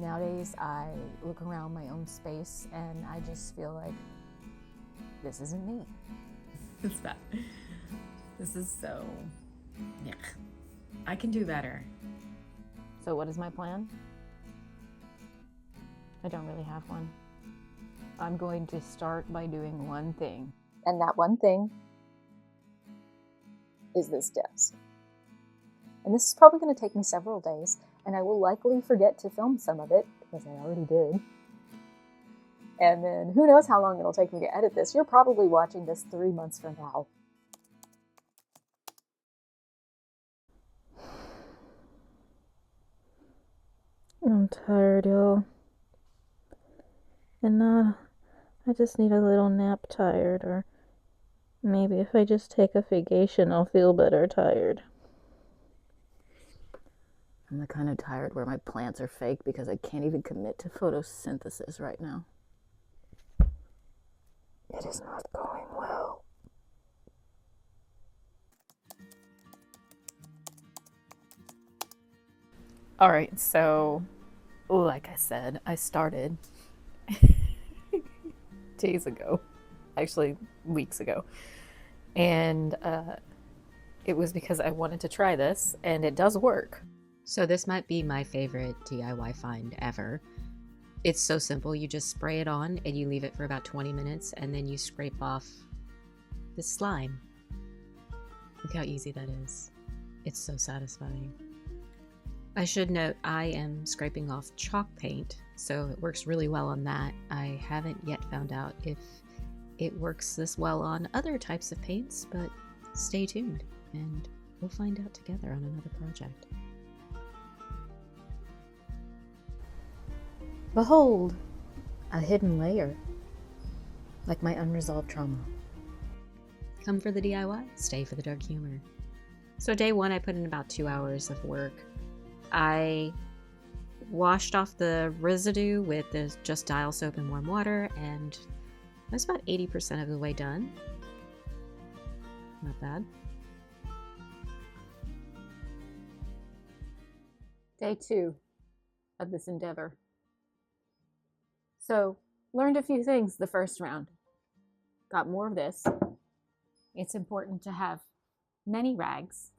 Nowadays, I look around my own space and I just feel like this isn't me. It's bad. This is so, yeah. I can do better. So what is my plan? I don't really have one. I'm going to start by doing one thing. And that one thing is this desk. And this is probably going to take me several days, and I will likely forget to film some of it, because I already did. And then who knows how long it'll take me to edit this. You're probably watching this 3 months from now. I'm tired, y'all. And I just need a little nap tired, or maybe if I just take a vacation, I'll feel better tired. I'm the kind of tired where my plants are fake because I can't even commit to photosynthesis right now. It is not going well. All right, so like I said, I started days ago, actually weeks ago, and it was because I wanted to try this, and it does work. So this might be my favorite DIY find ever. It's so simple. You just spray it on and you leave it for about 20 minutes and then you scrape off the slime. Look how easy that is. It's so satisfying. I should note I am scraping off chalk paint, so it works really well on that. I haven't yet found out if it works this well on other types of paints, but stay tuned and we'll find out together on another project. Behold, a hidden layer, like my unresolved trauma. Come for the DIY, stay for the dark humor. So day one, I put in about 2 hours of work. I washed off the residue with just dial soap and warm water, and I was about 80% of the way done. Not bad. Day 2 of this endeavor. So, learned a few things the first round. Got more of this. It's important to have many rags.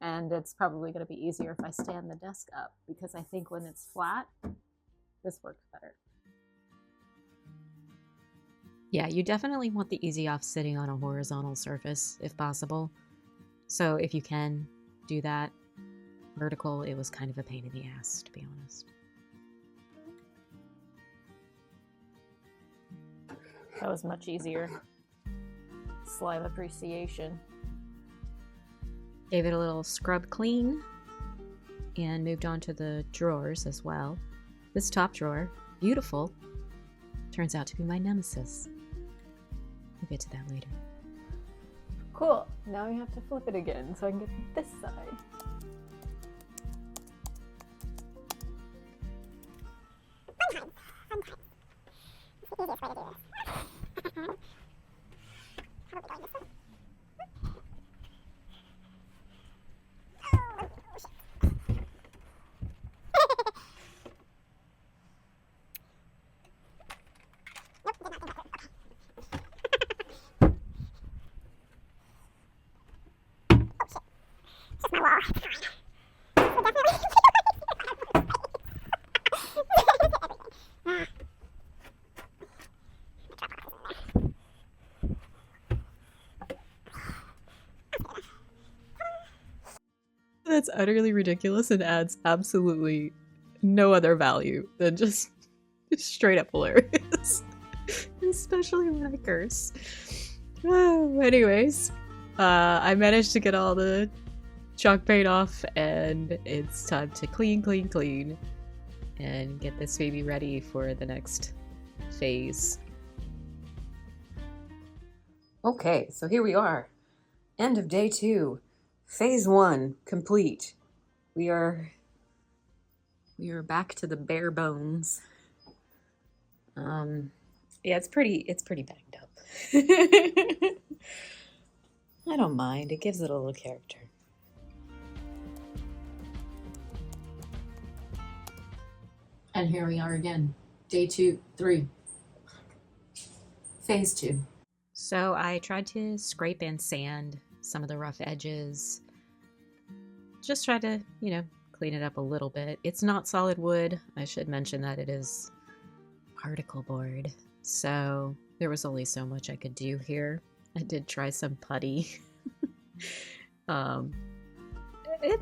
And it's probably going to be easier if I stand the desk up, because I think when it's flat, this works better. Yeah, you definitely want the easy off sitting on a horizontal surface if possible. So if you can do that, vertical, it was kind of a pain in the ass, to be honest. That was much easier. Slime appreciation. Gave it a little scrub clean and moved on to the drawers as well. This top drawer, beautiful, turns out to be my nemesis. We'll get to that later. Cool. Now you have to flip it again so I can get this side. That's utterly ridiculous and adds absolutely no other value than just straight up hilarious. Especially when I curse. Oh, anyways, I managed to get all the chalk paint off, and it's time to clean, and get this baby ready for the next phase. Okay, so here we are. End of day 2. Phase 1 complete. We are back to the bare bones. Yeah, it's pretty banged up. I don't mind. It gives it a little character. And here we are again. Day 3. Phase 2. So I tried to scrape and sand some of the rough edges. Just try to, clean it up a little bit. It's not solid wood. I should mention that it is particle board. So there was only so much I could do here. I did try some putty. It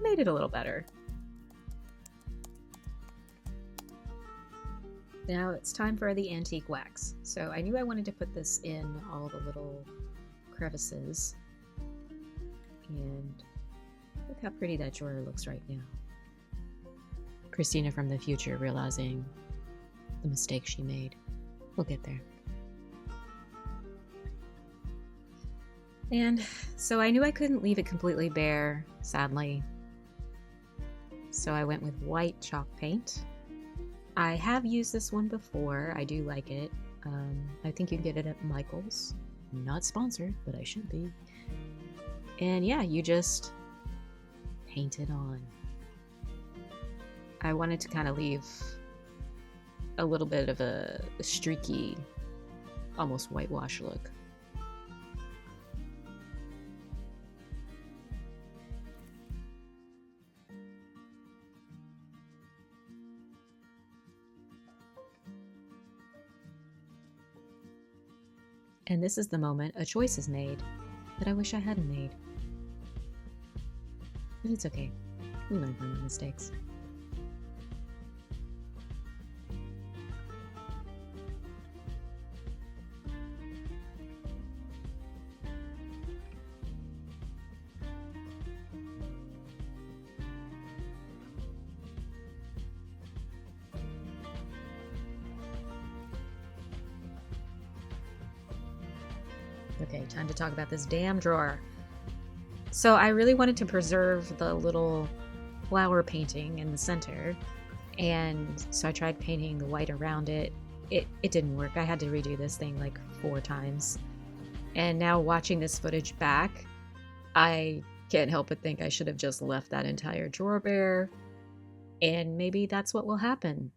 made it a little better. Now it's time for the antique wax. So I knew I wanted to put this in all the little crevices. And look how pretty that drawer looks right now. Christina from the future realizing the mistake she made. We'll get there. And so I knew I couldn't leave it completely bare, sadly. So I went with white chalk paint. I have used this one before. I do like it. I think you can get it at Michael's. I'm not sponsored, but I should be. And yeah, you just paint it on. I wanted to kind of leave a little bit of a streaky, almost whitewash look. And this is the moment a choice is made that I wish I hadn't made. But it's okay. We learn from our mistakes. Okay, time to talk about this damn drawer. So I really wanted to preserve the little flower painting in the center, and so I tried painting the white around it. It didn't work. I had to redo this thing like 4 times. And now watching this footage back, I can't help but think I should have just left that entire drawer bare, and maybe that's what will happen.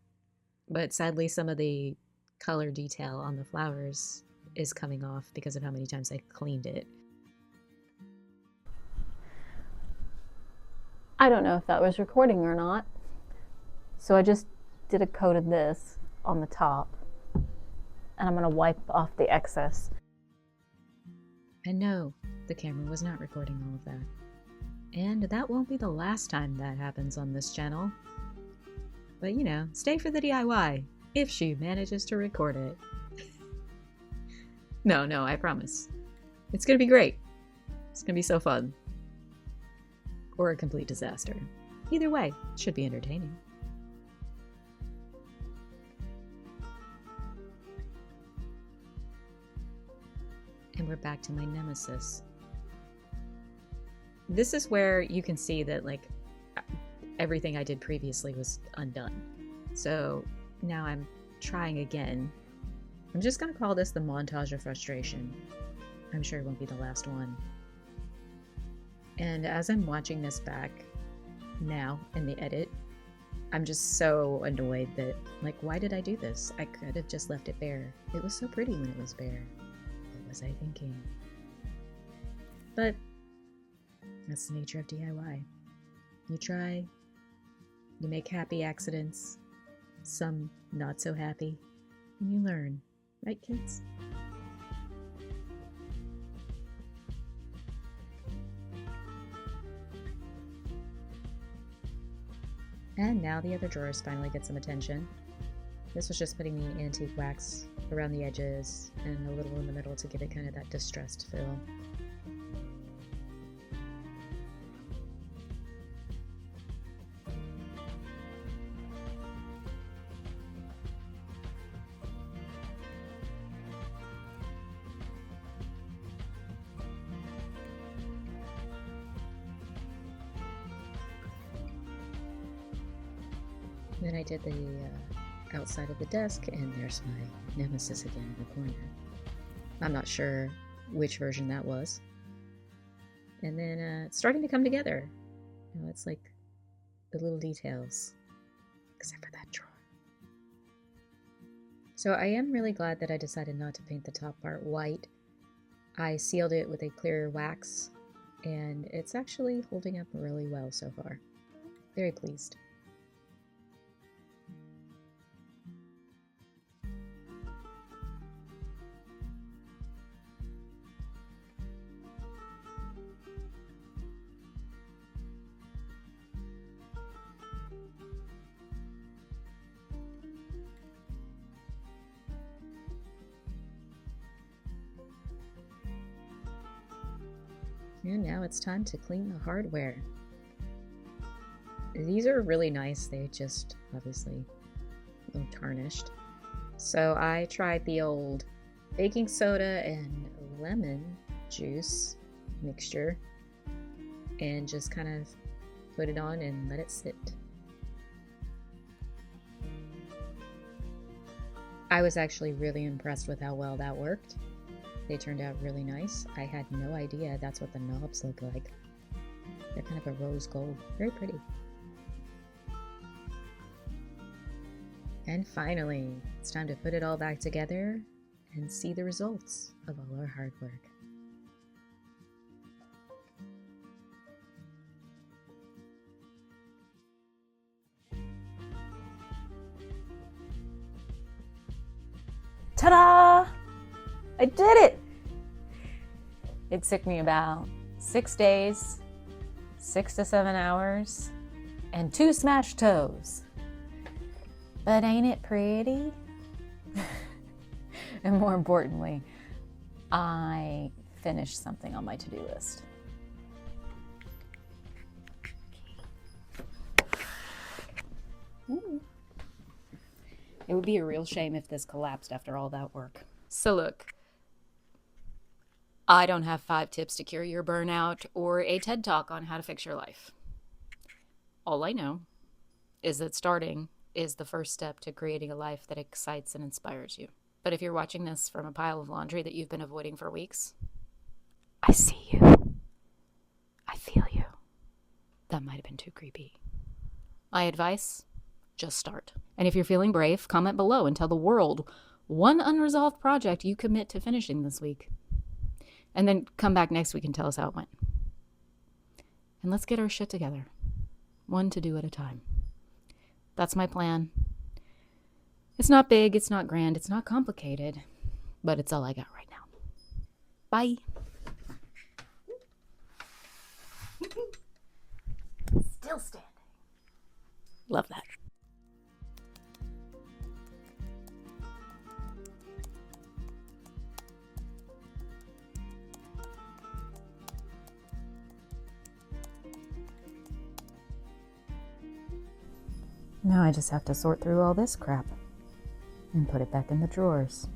But sadly, some of the color detail on the flowers is coming off because of how many times I cleaned it. I don't know if that was recording or not. So I just did a coat of this on the top, and I'm gonna wipe off the excess. And no, the camera was not recording all of that. And that won't be the last time that happens on this channel. But stay for the DIY, if she manages to record it. No, I promise. It's gonna be great. It's gonna be so fun. Or a complete disaster. Either way, it should be entertaining. And we're back to my nemesis. This is where you can see that everything I did previously was undone. So now I'm trying again. I'm just gonna call this the montage of frustration. I'm sure it won't be the last one. And as I'm watching this back now in the edit, I'm just so annoyed that, why did I do this? I could have just left it bare. It was so pretty when it was bare. What was I thinking? But that's the nature of DIY. You try, you make happy accidents, some not so happy, and you learn. Right, kids? And now the other drawers finally get some attention. This was just putting the antique wax around the edges and a little in the middle to give it kind of that distressed feel. Then I did the outside of the desk, and there's my nemesis again in the corner. I'm not sure which version that was. And then it's starting to come together. It's like the little details, except for that drawer. So I am really glad that I decided not to paint the top part white. I sealed it with a clear wax, and it's actually holding up really well so far. Very pleased. And now it's time to clean the hardware. These are really nice, they just obviously a little tarnished. So I tried the old baking soda and lemon juice mixture and just kind of put it on and let it sit. I was actually really impressed with how well that worked. They turned out really nice. I had no idea that's what the knobs look like. They're kind of a rose gold. Very pretty. And finally, it's time to put it all back together and see the results of all our hard work. Ta-da! I did it! It took me about 6 days, 6 to 7 hours, and 2 smashed toes. But ain't it pretty? And more importantly, I finished something on my to-do list. Ooh. It would be a real shame if this collapsed after all that work. So look, I don't have 5 tips to cure your burnout or a TED Talk on how to fix your life. All I know is that starting is the first step to creating a life that excites and inspires you. But if you're watching this from a pile of laundry that you've been avoiding for weeks, I see you. I feel you. That might have been too creepy. My advice, just start. And if you're feeling brave, comment below and tell the world one unresolved project you commit to finishing this week. And then come back next week and tell us how it went. And let's get our shit together. One to-do at a time. That's my plan. It's not big, it's not grand, it's not complicated, but it's all I got right now. Bye. Still standing. Love that. Now I just have to sort through all this crap and put it back in the drawers.